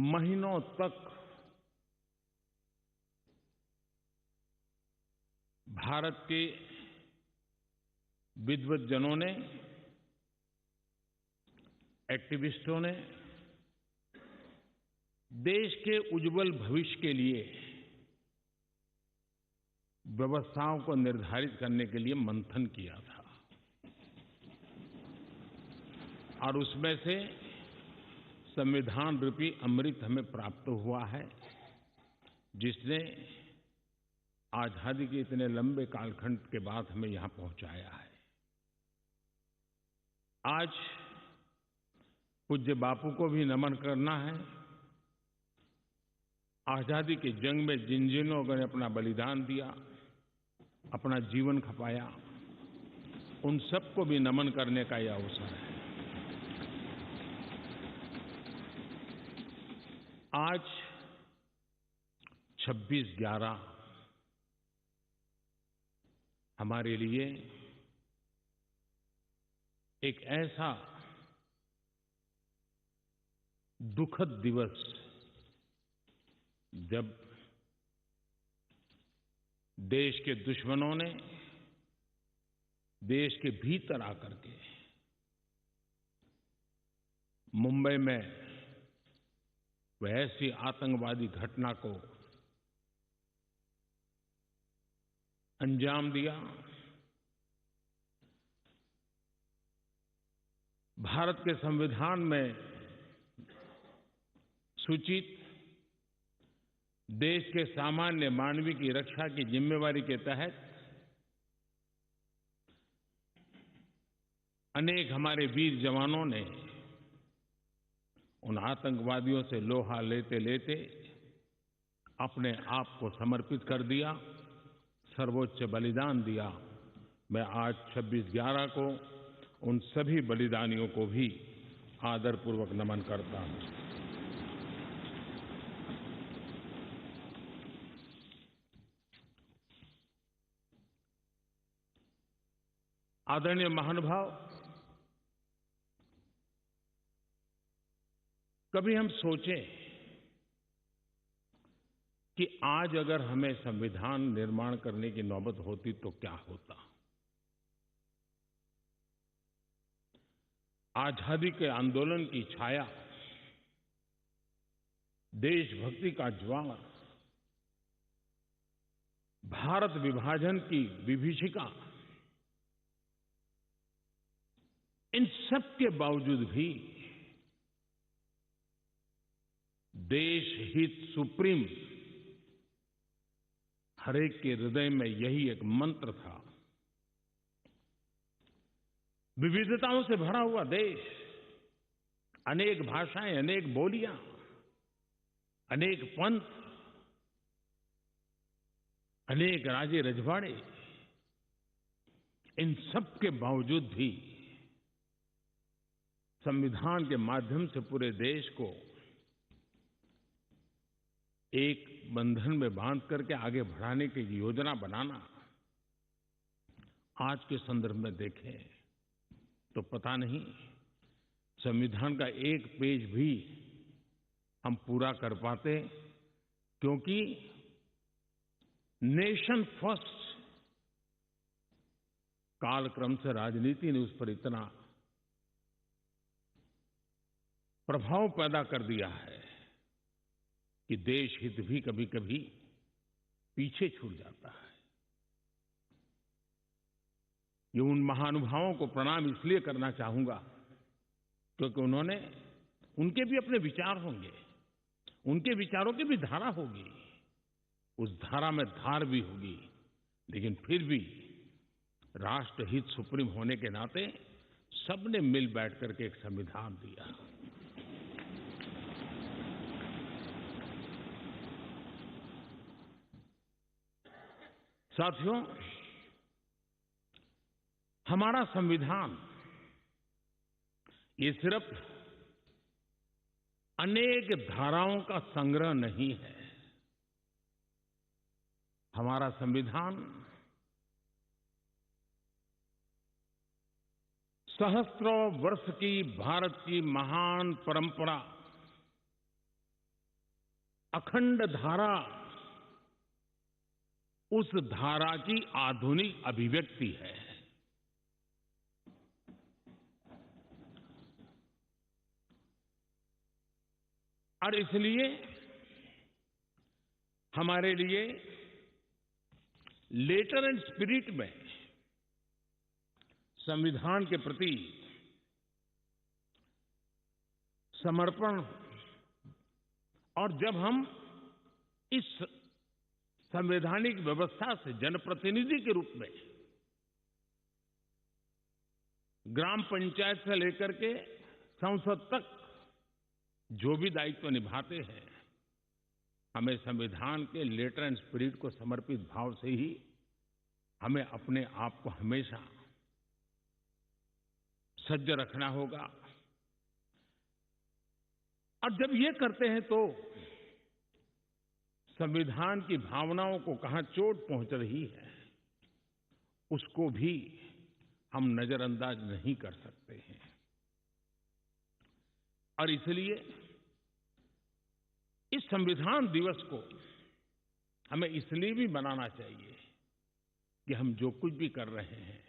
महीनों तक भारत के विद्वज्जनों ने, एक्टिविस्टों ने देश के उज्जवल भविष्य के लिए व्यवस्थाओं को निर्धारित करने के लिए मंथन किया था और उसमें से संविधान रूपी अमृत हमें प्राप्त हुआ है, जिसने आजादी के इतने लंबे कालखंड के बाद हमें यहां पहुंचाया है। आज पूज्य बापू को भी नमन करना है। आजादी की जंग में जिन जिन लोगों ने अपना बलिदान दिया, अपना जीवन खपाया, उन सबको भी नमन करने का यह अवसर है। आज 26/11 हमारे लिए एक ऐसा दुखद दिवस, जब देश के दुश्मनों ने देश के भीतर आकर के मुंबई में वह ऐसी आतंकवादी घटना को अंजाम दिया। भारत के संविधान में सूचित देश के सामान्य मानवीय की रक्षा की जिम्मेवारी के तहत अनेक हमारे वीर जवानों ने उन आतंकवादियों से लोहा लेते लेते अपने आप को समर्पित कर दिया, सर्वोच्च बलिदान दिया। मैं आज 26/11 को उन सभी बलिदानियों को भी आदरपूर्वक नमन करता हूं। आदरणीय महानुभाव, कभी हम सोचें कि आज अगर हमें संविधान निर्माण करने की नौबत होती तो क्या होता। आजादी के आंदोलन की छाया, देशभक्ति का ज्वाला, भारत विभाजन की विभीषिका, इन सब के बावजूद भी देश हित सुप्रीम हर एक के हृदय में यही एक मंत्र था। विविधताओं से भरा हुआ देश, अनेक भाषाएं, अनेक बोलियां, अनेक पंथ, अनेक राजे रजवाड़े, इन सब के बावजूद भी संविधान के माध्यम से पूरे देश को एक बंधन में बांध करके आगे बढ़ाने की योजना बनाना, आज के संदर्भ में देखें तो पता नहीं संविधान का एक पेज भी हम पूरा कर पाते, क्योंकि नेशन फर्स्ट कालक्रम से राजनीति ने उस पर इतना प्रभाव पैदा कर दिया है कि देश हित भी कभी कभी पीछे छूट जाता है। ये उन महानुभावों को प्रणाम इसलिए करना चाहूंगा क्योंकि उनके भी अपने विचार होंगे, उनके विचारों की भी धारा होगी, उस धारा में धार भी होगी, लेकिन फिर भी राष्ट्रहित सुप्रीम होने के नाते सबने मिल बैठ करके एक संविधान दिया। साथियों, हमारा संविधान ये सिर्फ अनेक धाराओं का संग्रह नहीं है। हमारा संविधान सहस्त्रों वर्ष की भारत की महान परंपरा अखंड धारा उस धारा की आधुनिक अभिव्यक्ति है। और इसलिए हमारे लिए लेटर एंड स्पिरिट में संविधान के प्रति समर्पण, और जब हम इस संवैधानिक व्यवस्था से जनप्रतिनिधि के रूप में ग्राम पंचायत से लेकर के संसद तक जो भी दायित्व निभाते हैं, हमें संविधान के लेटर एंड स्पिरिट को समर्पित भाव से ही हमें अपने आप को हमेशा सज्ज रखना होगा। और जब ये करते हैं तो संविधान की भावनाओं को कहां चोट पहुंच रही है उसको भी हम नजरअंदाज नहीं कर सकते हैं। और इसलिए इस संविधान दिवस को हमें इसलिए भी मनाना चाहिए कि हम जो कुछ भी कर रहे हैं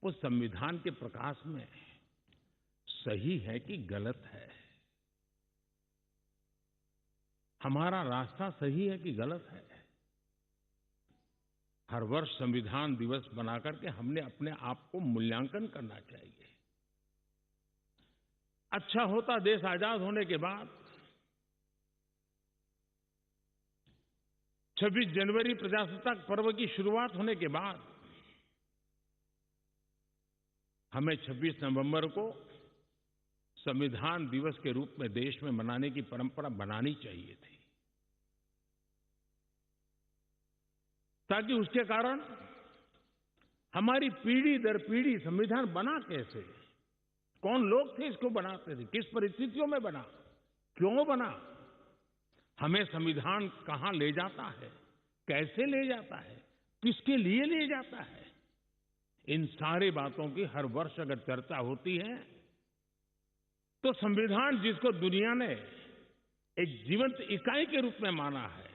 वो संविधान के प्रकाश में सही है कि गलत है, हमारा रास्ता सही है कि गलत है। हर वर्ष संविधान दिवस बना करके हमने अपने आप को मूल्यांकन करना चाहिए। अच्छा होता देश आजाद होने के बाद 26 जनवरी प्रजासत्ताक पर्व की शुरुआत होने के बाद हमें 26 नवंबर को संविधान दिवस के रूप में देश में मनाने की परंपरा बनानी चाहिए थी, ताकि उसके कारण हमारी पीढ़ी दर पीढ़ी संविधान बना कैसे, कौन लोग थे इसको बनाते थे, किस परिस्थितियों में बना, क्यों बना, हमें संविधान कहां ले जाता है, कैसे ले जाता है, किसके लिए ले जाता है, इन सारी बातों की हर वर्ष अगर चर्चा होती है तो संविधान जिसको दुनिया ने एक जीवंत इकाई के रूप में माना है,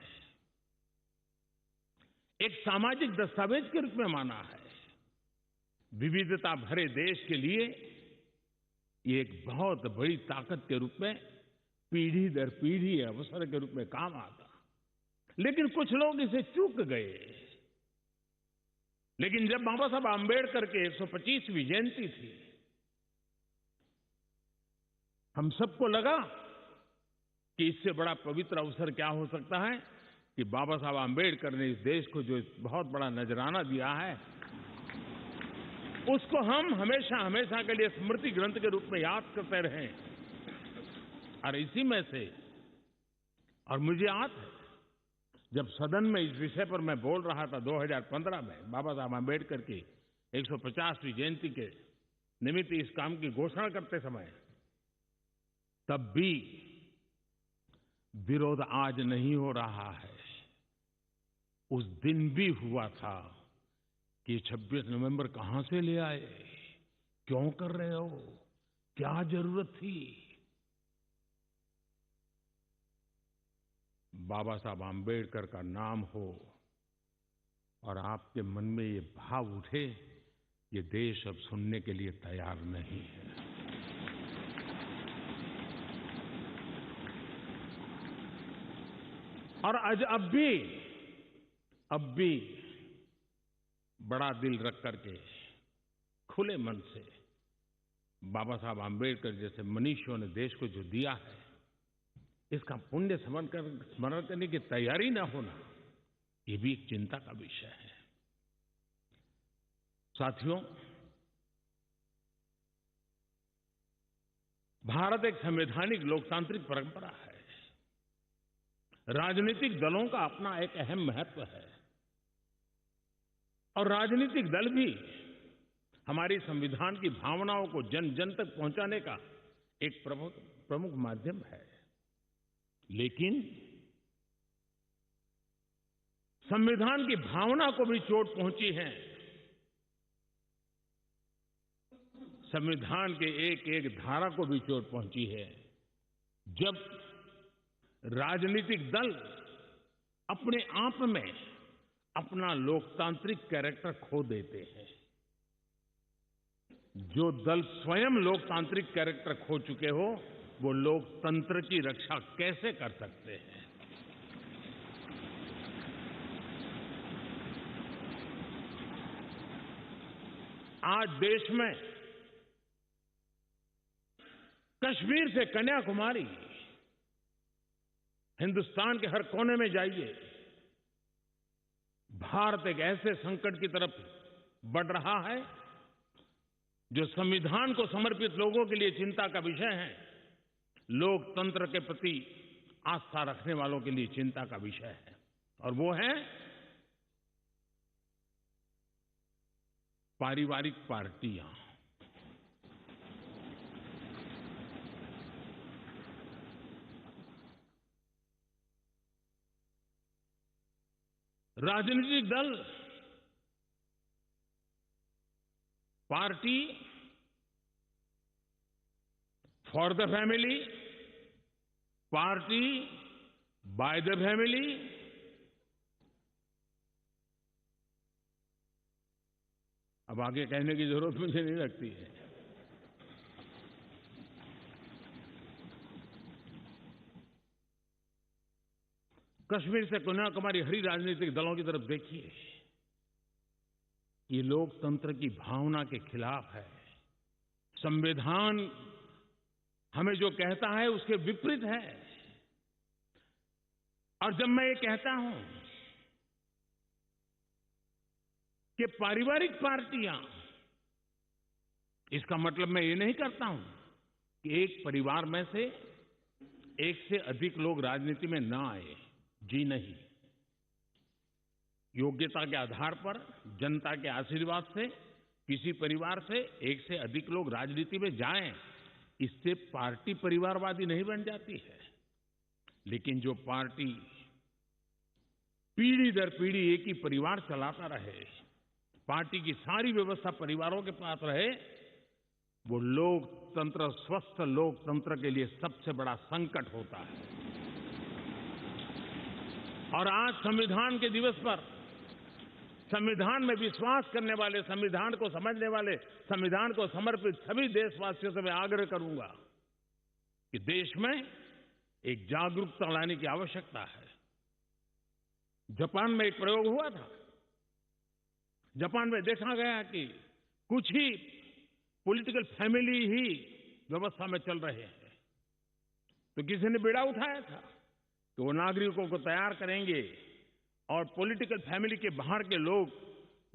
एक सामाजिक दस्तावेज के रूप में माना है, विविधता भरे देश के लिए ये एक बहुत बड़ी ताकत के रूप में पीढ़ी दर पीढ़ी अवसर के रूप में काम आता। लेकिन कुछ लोग इसे चूक गए। लेकिन जब बाबा साहब आंबेडकर के 125वीं जयंती थी, हम सबको लगा कि इससे बड़ा पवित्र अवसर क्या हो सकता है कि बाबा साहब आंबेडकर ने इस देश को जो बहुत बड़ा नजराना दिया है उसको हम हमेशा हमेशा के लिए स्मृति ग्रंथ के रूप में याद करते रहें। और इसी में से, और मुझे याद है जब सदन में इस विषय पर मैं बोल रहा था 2015 में बाबा साहब आंबेडकर की 150वीं जयंती के निमित्त इस काम की घोषणा करते समय, तब भी विरोध आज नहीं हो रहा है, उस दिन भी हुआ था कि 26 नवंबर कहां से ले आए, क्यों कर रहे हो, क्या जरूरत थी। बाबा साहब आंबेडकर का नाम हो और आपके मन में ये भाव उठे, ये देश अब सुनने के लिए तैयार नहीं है। और आज अब भी बड़ा दिल रख करके खुले मन से बाबा साहब आंबेडकर जैसे मनीषियों ने देश को जो दिया है इसका पुण्य स्मरण करने की तैयारी न होना, ये भी एक चिंता का विषय है। साथियों, भारत एक संवैधानिक लोकतांत्रिक परंपरा है। राजनीतिक दलों का अपना एक अहम महत्व है और राजनीतिक दल भी हमारी संविधान की भावनाओं को जन जन तक पहुंचाने का एक प्रमुख माध्यम है। लेकिन संविधान की भावना को भी चोट पहुंची है। संविधान के एक एक धारा को भी चोट पहुंची है जब राजनीतिक दल अपने आप में अपना लोकतांत्रिक कैरेक्टर खो देते हैं। जो दल स्वयं लोकतांत्रिक कैरेक्टर खो चुके हो, वो लोकतंत्र की रक्षा कैसे कर सकते हैं? आज देश में कश्मीर से कन्याकुमारी, हिंदुस्तान के हर कोने में जाइए, भारत एक ऐसे संकट की तरफ बढ़ रहा है जो संविधान को समर्पित लोगों के लिए चिंता का विषय है, लोकतंत्र के प्रति आस्था रखने वालों के लिए चिंता का विषय है, और वो है पारिवारिक पार्टियां। राजनीतिक दल, party for the family, party by the family, अब आगे कहने की जरूरत मुझे नहीं लगती है। कश्मीर से कन्याकुमारी हरी राजनीतिक दलों की तरफ देखिए, ये लोकतंत्र की भावना के खिलाफ है। संविधान हमें जो कहता है उसके विपरीत है। और जब मैं ये कहता हूं कि पारिवारिक पार्टियां, इसका मतलब मैं ये नहीं करता हूं कि एक परिवार में से एक से अधिक लोग राजनीति में ना आए। जी नहीं, योग्यता के आधार पर, जनता के आशीर्वाद से किसी परिवार से एक से अधिक लोग राजनीति में जाएं, इससे पार्टी परिवारवादी नहीं बन जाती है। लेकिन जो पार्टी पीढ़ी दर पीढ़ी एक ही परिवार चलाता रहे, पार्टी की सारी व्यवस्था परिवारों के पास रहे, वो लोकतंत्र, स्वस्थ लोकतंत्र के लिए सबसे बड़ा संकट होता है। और आज संविधान के दिवस पर संविधान में विश्वास करने वाले, संविधान को समझने वाले, संविधान को समर्पित सभी देशवासियों से मैं आग्रह करूंगा कि देश में एक जागरूकता लाने की आवश्यकता है। जापान में एक प्रयोग हुआ था। जापान में देखा गया कि कुछ ही पॉलिटिकल फैमिली ही व्यवस्था में चल रहे हैं, तो किसी ने बीड़ा उठाया था कि वो नागरिकों को तैयार करेंगे और पॉलिटिकल फैमिली के बाहर के लोग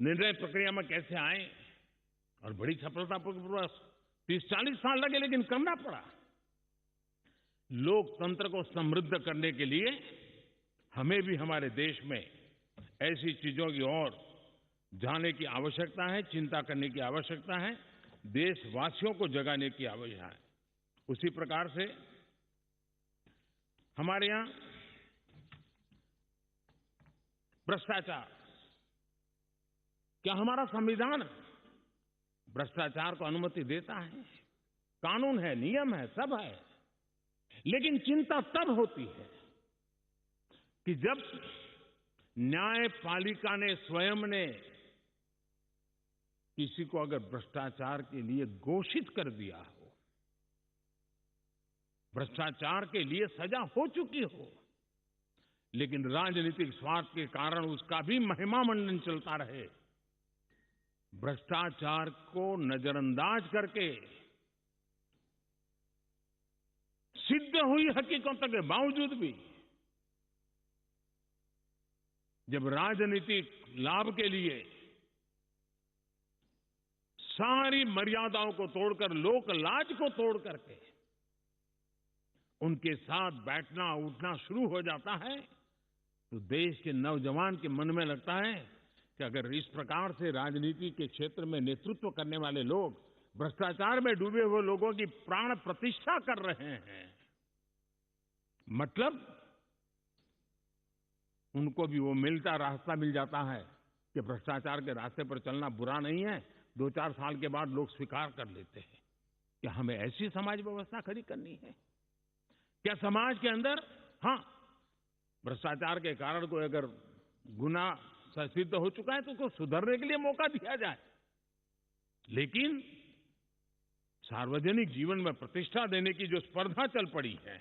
निर्णय प्रक्रिया में कैसे आए। और बड़ी सफलतापूर्वक 30-40 साल लगे, लेकिन करना पड़ा। लोकतंत्र को समृद्ध करने के लिए हमें भी हमारे देश में ऐसी चीजों की ओर जाने की आवश्यकता है, चिंता करने की आवश्यकता है, देशवासियों को जगाने की आवश्यकता है। उसी प्रकार से हमारे यहां भ्रष्टाचार, क्या हमारा संविधान भ्रष्टाचार को अनुमति देता है? कानून है, नियम है, सब है। लेकिन चिंता तब होती है कि जब न्यायपालिका ने स्वयं ने किसी को अगर भ्रष्टाचार के लिए घोषित कर दिया हो, भ्रष्टाचार के लिए सजा हो चुकी हो, लेकिन राजनीतिक स्वार्थ के कारण उसका भी महिमा मंडन चलता रहे, भ्रष्टाचार को नजरअंदाज करके सिद्ध हुई हकीकतों के बावजूद भी जब राजनीतिक लाभ के लिए सारी मर्यादाओं को तोड़कर, लोक लाज को तोड़ करके उनके साथ बैठना उठना शुरू हो जाता है, तो देश के नौजवान के मन में लगता है कि अगर इस प्रकार से राजनीति के क्षेत्र में नेतृत्व करने वाले लोग भ्रष्टाचार में डूबे हुए लोगों की प्राण प्रतिष्ठा कर रहे हैं, मतलब उनको भी वो रास्ता मिल जाता है कि भ्रष्टाचार के रास्ते पर चलना बुरा नहीं है। 2-4 साल के बाद लोग स्वीकार कर लेते हैं कि हमें ऐसी समाज व्यवस्था खड़ी करनी है। क्या समाज के अंदर हाँ, भ्रष्टाचार के कारण कोई अगर गुना सिद्ध हो चुका है तो उसको सुधरने के लिए मौका दिया जाए, लेकिन सार्वजनिक जीवन में प्रतिष्ठा देने की जो स्पर्धा चल पड़ी है,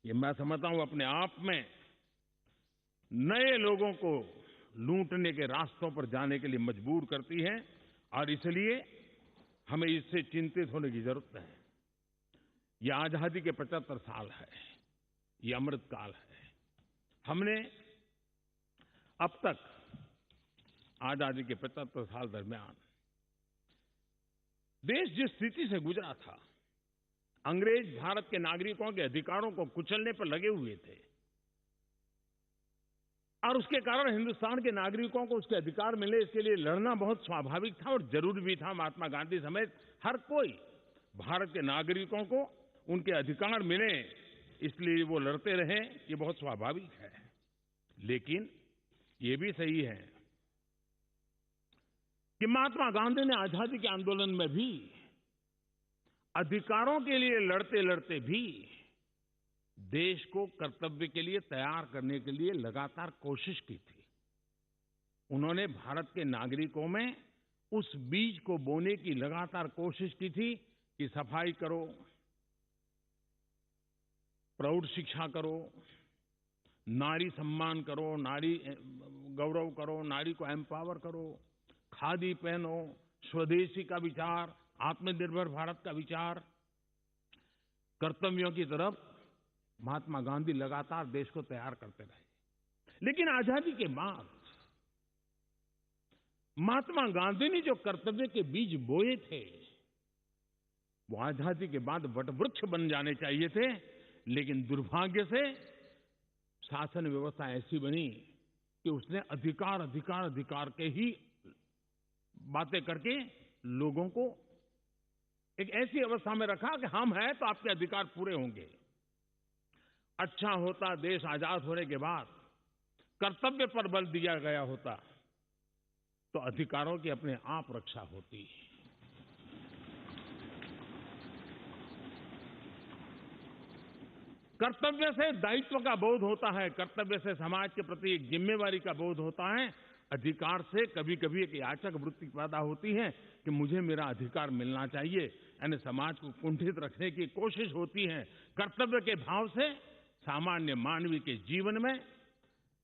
ये मैं समझता हूं अपने आप में नए लोगों को लूटने के रास्तों पर जाने के लिए मजबूर करती है, और इसलिए हमें इससे चिंतित होने की जरूरत है। ये आजादी के 75 साल है, ये अमृत काल है। हमने अब तक आजादी के 75 साल दरमियान देश जिस स्थिति से गुजरा था, अंग्रेज भारत के नागरिकों के अधिकारों को कुचलने पर लगे हुए थे, और उसके कारण हिंदुस्तान के नागरिकों को उसके अधिकार मिले इसके लिए लड़ना बहुत स्वाभाविक था और जरूरी भी था। महात्मा गांधी समेत हर कोई भारत के नागरिकों को उनके अधिकार मिले इसलिए वो लड़ते रहे, ये बहुत स्वाभाविक है। लेकिन ये भी सही है कि महात्मा गांधी ने आजादी के आंदोलन में भी अधिकारों के लिए लड़ते लड़ते भी देश को कर्तव्य के लिए तैयार करने के लिए लगातार कोशिश की थी। उन्होंने भारत के नागरिकों में उस बीज को बोने की लगातार कोशिश की थी कि सफाई करो, प्रौढ़ शिक्षा करो, नारी सम्मान करो, नारी गौरव करो, नारी को एम्पावर करो, खादी पहनो, स्वदेशी का विचार, आत्मनिर्भर भारत का विचार, कर्तव्यों की तरफ महात्मा गांधी लगातार देश को तैयार करते रहे। लेकिन आजादी के बाद महात्मा गांधी ने जो कर्तव्य के बीज बोए थे वो आजादी के बाद वटवृक्ष बन जाने चाहिए थे, लेकिन दुर्भाग्य से शासन व्यवस्था ऐसी बनी कि उसने अधिकार अधिकार अधिकार के ही बातें करके लोगों को एक ऐसी अवस्था में रखा कि हम हैं तो आपके अधिकार पूरे होंगे। अच्छा होता देश आजाद होने के बाद कर्तव्य पर बल दिया गया होता तो अधिकारों की अपने आप रक्षा होती। कर्तव्य से दायित्व का बोध होता है, कर्तव्य से समाज के प्रति एक जिम्मेवारी का बोध होता है। अधिकार से कभी कभी एक याचक वृत्ति पैदा होती है कि मुझे मेरा अधिकार मिलना चाहिए, यानी समाज को कुंठित रखने की कोशिश होती है। कर्तव्य के भाव से सामान्य मानवी के जीवन में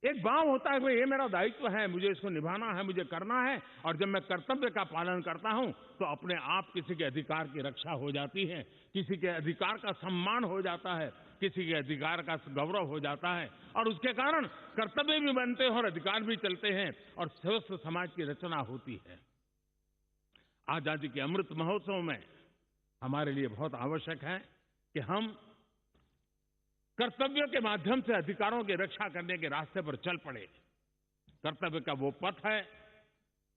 एक भाव होता है कि ये मेरा दायित्व है, मुझे इसको निभाना है, मुझे करना है, और जब मैं कर्तव्य का पालन करता हूं तो अपने आप किसी के अधिकार की रक्षा हो जाती है, किसी के अधिकार का सम्मान हो जाता है, किसी के अधिकार का गौरव हो जाता है, और उसके कारण कर्तव्य भी बनते हैं और अधिकार भी चलते हैं और स्वस्थ समाज की रचना होती है। आजादी के अमृत महोत्सव में हमारे लिए बहुत आवश्यक है कि हम कर्तव्यों के माध्यम से अधिकारों की रक्षा करने के रास्ते पर चल पड़े। कर्तव्य का वो पथ है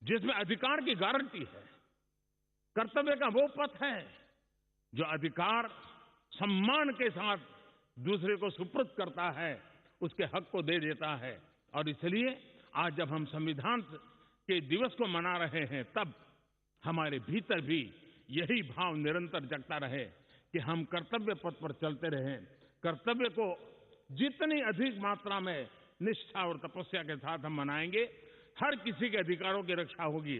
जिसमें अधिकार की गारंटी है। कर्तव्य का वो पथ है जो अधिकार सम्मान के साथ दूसरे को सुपुर्द करता है, उसके हक को दे देता है। और इसलिए आज जब हम संविधान के दिवस को मना रहे हैं तब हमारे भीतर भी यही भाव निरंतर जगता रहे कि हम कर्तव्य पथ पर चलते रहें। कर्तव्य को जितनी अधिक मात्रा में निष्ठा और तपस्या के साथ हम मनाएंगे, हर किसी के अधिकारों की रक्षा होगी।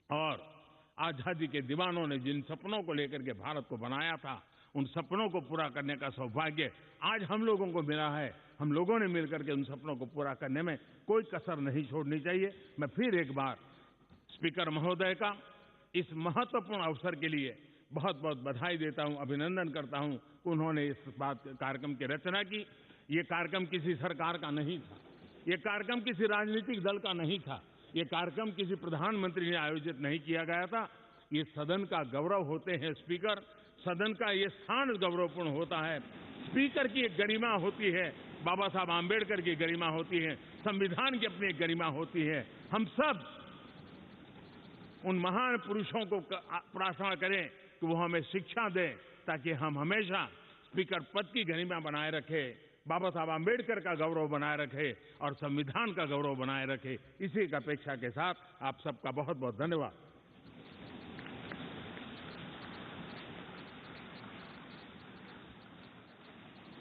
और आजादी के दीवानों ने जिन सपनों को लेकर के भारत को बनाया था, उन सपनों को पूरा करने का सौभाग्य आज हम लोगों को मिला है। हम लोगों ने मिलकर के उन सपनों को पूरा करने में कोई कसर नहीं छोड़नी चाहिए। मैं फिर एक बार स्पीकर महोदय का इस महत्वपूर्ण अवसर के लिए बहुत बहुत बधाई देता हूं, अभिनंदन करता हूं। उन्होंने इस कार्यक्रम की रचना की। ये कार्यक्रम किसी सरकार का नहीं था, ये कार्यक्रम किसी राजनीतिक दल का नहीं था, ये कार्यक्रम किसी प्रधानमंत्री ने आयोजित नहीं किया गया था। ये सदन का गौरव होते हैं स्पीकर, सदन का ये स्थान गौरवपूर्ण होता है। स्पीकर की एक गरिमा होती है, बाबा साहब आम्बेडकर की गरिमा होती है, संविधान की अपनी एक गरिमा होती है। हम सब उन महान पुरुषों को प्रार्थना करें कि वो हमें शिक्षा दें ताकि हम हमेशा स्पीकर पद की गरिमा बनाए रखें, बाबा साहब आम्बेडकर का गौरव बनाए रखें और संविधान का गौरव बनाए रखें। इसी की अपेक्षा के साथ आप सबका बहुत बहुत धन्यवाद।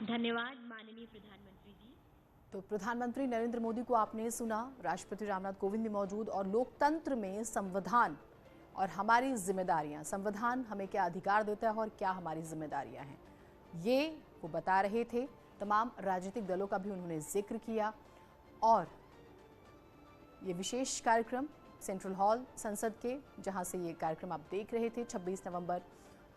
धन्यवाद माननीय प्रधानमंत्री जी। तो प्रधानमंत्री नरेंद्र मोदी को आपने सुना, राष्ट्रपति रामनाथ कोविंद भी मौजूद, और लोकतंत्र में संविधान और हमारी जिम्मेदारियां, संविधान हमें क्या अधिकार देता है और क्या हमारी जिम्मेदारियां हैं, ये वो बता रहे थे। तमाम राजनीतिक दलों का भी उन्होंने जिक्र किया। और ये विशेष कार्यक्रम सेंट्रल हॉल संसद के, जहां से ये कार्यक्रम आप देख रहे थे, 26 नवंबर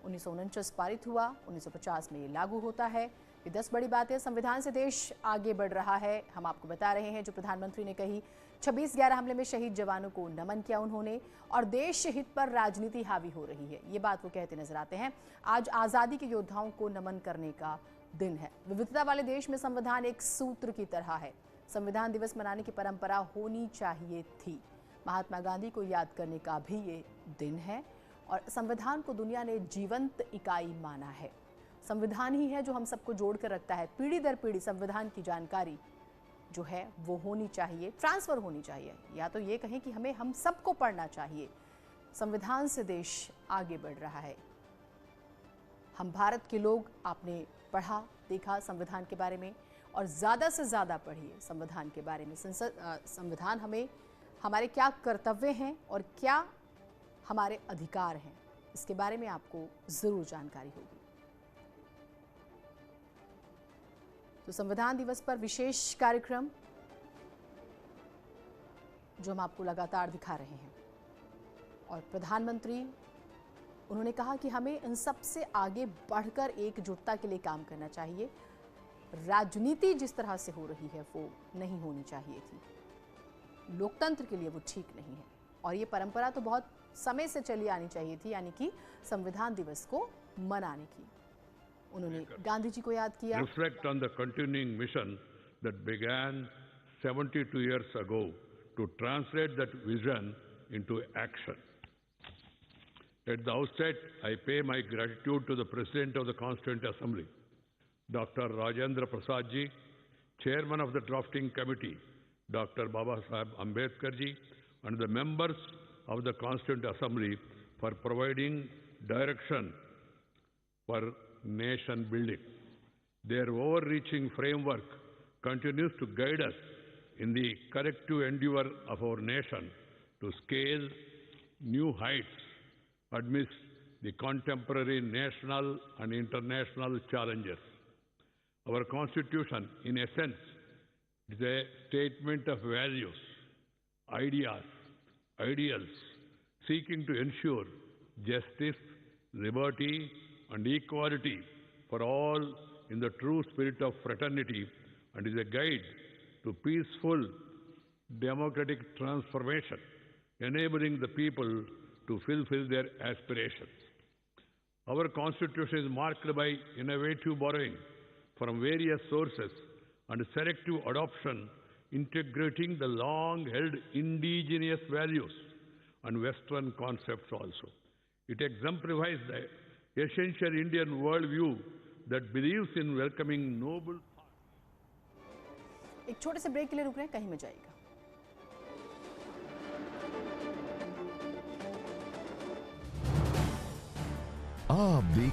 1949 पारित हुआ, 1950 में ये लागू होता है। ये 10 बड़ी बातें, संविधान से देश आगे बढ़ रहा है, हम आपको बता रहे हैं। जो प्रधानमंत्री ने कही, 26/11 हमले में शहीद जवानों को नमन किया उन्होंने, और देश हित पर राजनीति हावी हो रही है, ये बात वो कहते नजर आते हैं। आज आज़ादी के योद्धाओं को नमन करने का दिन है। विविधता वाले देश में संविधान एक सूत्र की तरह है। संविधान दिवस मनाने की परंपरा होनी चाहिए थी। महात्मा गांधी को याद करने का भी ये दिन है, और संविधान को दुनिया ने जीवंत इकाई माना है। संविधान ही है जो हम सबको जोड़कर रखता है। पीढ़ी दर पीढ़ी संविधान की जानकारी जो है वो होनी चाहिए, ट्रांसफर होनी चाहिए, या तो ये कहें कि हमें हम सबको पढ़ना चाहिए। संविधान से देश आगे बढ़ रहा है। हम भारत के लोग, आपने पढ़ा देखा संविधान के बारे में, और ज़्यादा से ज़्यादा पढ़िए संविधान के बारे में। संविधान हमें, हमारे क्या कर्तव्य हैं और क्या हमारे अधिकार हैं, इसके बारे में आपको ज़रूर जानकारी होगी। तो संविधान दिवस पर विशेष कार्यक्रम जो हम आपको लगातार दिखा रहे हैं, और प्रधानमंत्री उन्होंने कहा कि हमें इन सब से आगे बढ़कर एकजुटता के लिए काम करना चाहिए। राजनीति जिस तरह से हो रही है वो नहीं होनी चाहिए थी, लोकतंत्र के लिए वो ठीक नहीं है, और ये परंपरा तो बहुत समय से चली आनी चाहिए थी, यानी कि संविधान दिवस को मनाने की। उन्होंने गांधी जी को याद किया। Reflect on the continuing mission that began 72 years ago to translate that vision into action. At the outset, I pay my gratitude to the President of the Constituent Assembly, Dr. Rajendra Prasad ji, Chairman of the Drafting Committee, Dr. Baba Saheb Ambedkar ji, and the members of the Constituent Assembly for providing direction for nation building. Their overreaching framework continues to guide us in the collective endeavor of our nation to scale new heights amidst the contemporary national and international challenges. Our Constitution, in essence, is a statement of values, ideas, ideals, seeking to ensure justice, liberty, and equality for all in the true spirit of fraternity, and is a guide to peaceful democratic transformation, enabling the people to fulfill their aspirations. Our Constitution is marked by innovative borrowing from various sources and selective adoption, integrating the long-held indigenous values and Western concepts also. It exemplifies the essential Indian worldview that believes in welcoming noble thoughts. एक छोटे से break के लिए रुक रहे हैं, कहीं में जाएगा। आप देख